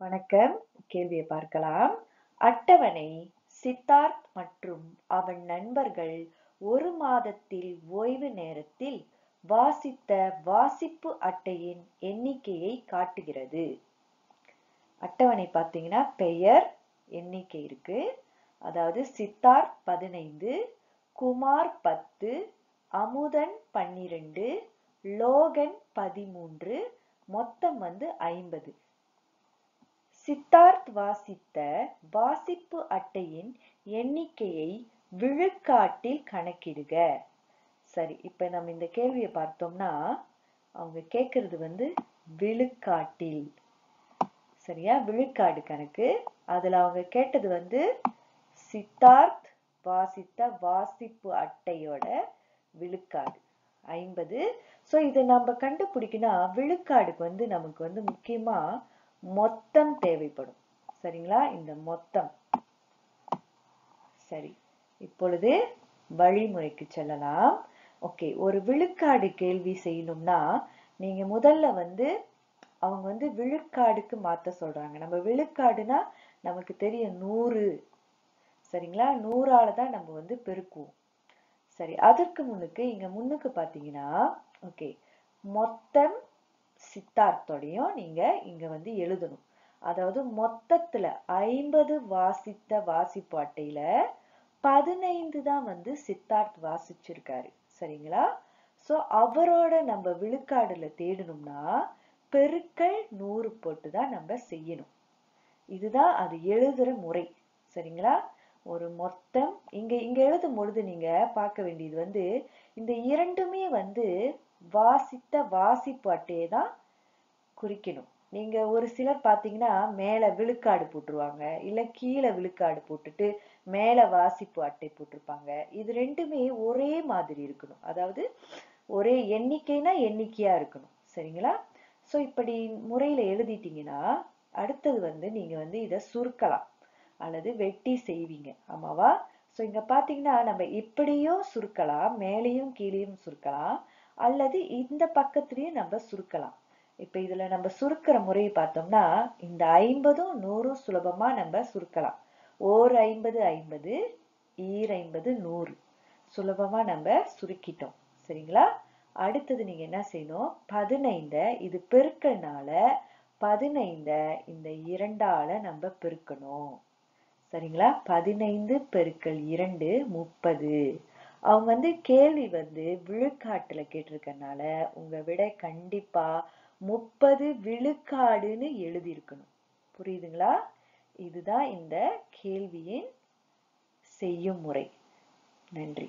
வணக்கம். கேள்வியை பார்க்கலாம். அட்டவணை சித்தார்த் மற்றும் அவன் நண்பர்கள் ஒரு மாதத்தில் ஓய்வு நேரத்தில் வாசித்த வாசிப்பு அட்டையின் எண்ணிக்கையை காட்டுகிறது. அட்டவணை பார்த்தீங்கன்னா பெயர் எண்ணிக்கை இருக்கு. அதாவது சித்தார்த் 15, குமார் 10, அமுதன் 12, லோகன் 13, மொத்தம் 50. சித்தார்த் வாசித்த வாசிப்பு அட்டையின் எண்ணிக்கையை விழுக்காட்டில் கணக்கிடுக. சரி, இப்ப நம்ம இந்த கேள்வியை பார்த்தோம்னா அவங்க கேட்கறது விழுக்காட்டில். சரியா? விழுக்காடு கணக்கு. அதுல அவங்க கேட்டது சித்தார்த் வாசித்த வாசிப்பு அட்டையோட விழுக்காடு 50. ஸோ இதை நம்ம கண்டுபிடிக்கணும். விழுக்காடுக்கு நமக்கு முக்கியமா மொத்தம் தேவைப்படும். சரிங்களா? இந்த மொத்தம். சரி, இப்பொழுது வழிமுறைக்கு செல்லலாம். ஓகே, ஒரு விழுக்காடு கேள்வி செய்யணும்னா நீங்க முதல்ல அவங்க விழுக்காடுக்கு மாத்த சொல்றாங்க. நம்ம விழுக்காடுனா நமக்கு தெரியும் 100. சரிங்களா? 100ஆல தான் நம்ம பெருக்குவோம். சரி, அதற்கு முன்னுக்கு பாத்தீங்கன்னா ஓகே, மொத்தம் சித்தார்த்தோடையும் நீங்க இங்க எழுதணும். அதாவது மொத்தத்துல 50 வாசித்த வாசிப்பு அட்டையில 15 தான் சித்தார்த் வாசிச்சிருக்காரு. சரிங்களா? சோ அவரோட நம்ம விழுக்காடுல தேடணும்னா பெருக்கல் 100 போட்டு தான் நம்ம செய்யணும். இதுதான் அது எழுதுற முறை. சரிங்களா? ஒரு மொத்தம் இங்க எழுதும் பொழுது நீங்க பார்க்க வேண்டியது இந்த இரண்டுமே வாசித்த வாசிப்பு அட்டையை தான் குறிக்கணும். நீங்க ஒரு சிலர் பாத்தீங்கன்னா மேல விழுக்காடு போட்டுருவாங்க, இல்ல கீழே விழுக்காடு போட்டுட்டு மேல வாசிப்பு அட்டை போட்டிருப்பாங்க. இது ரெண்டுமே ஒரே மாதிரி இருக்கணும். அதாவது ஒரே எண்ணிக்கைனா எண்ணிக்கையா இருக்கணும். சரிங்களா? சோ இப்படி முறையில எழுதிட்டீங்கன்னா அடுத்தது நீங்க இதை சுருக்கலாம் அல்லது வெட்டி செய்வீங்க. ஆமாவா? சோ இங்க பாத்தீங்கன்னா நம்ம இப்படியும் சுருக்கலாம், மேலையும் கீழையும் சுருக்கலாம், அல்லது இந்த பக்கத்திலயும் நம்ம சுருக்கலாம். இப்ப இதுல நம்ம சுருக்கிற முறையை பார்த்தோம்னா இந்த 50ம் 100ம் சுலபமா நம்ம சுருக்கலாம். ஓர் 50 50, ஈர் 50 100. சுலபமா நம்ம சுருக்கிட்டோம். சரிங்களா? அடுத்தது நீங்க என்ன செய்யணும்? 15 இது பெருக்கல்னால 15 இந்த 2ஆல நம்ம பெருக்கணும். சரிங்களா? 15 பெருக்கல் 2 30. அவங்க கேள்வி விழுக்காட்டுல கேட்டிருக்கனால உங்க விடை கண்டிப்பா 30 விழுக்காடுன்னு எழுதியிருக்கணும். புரியுதுங்களா? இதுதான் இந்த கேள்வியின் செய்யும் முறை. நன்றி.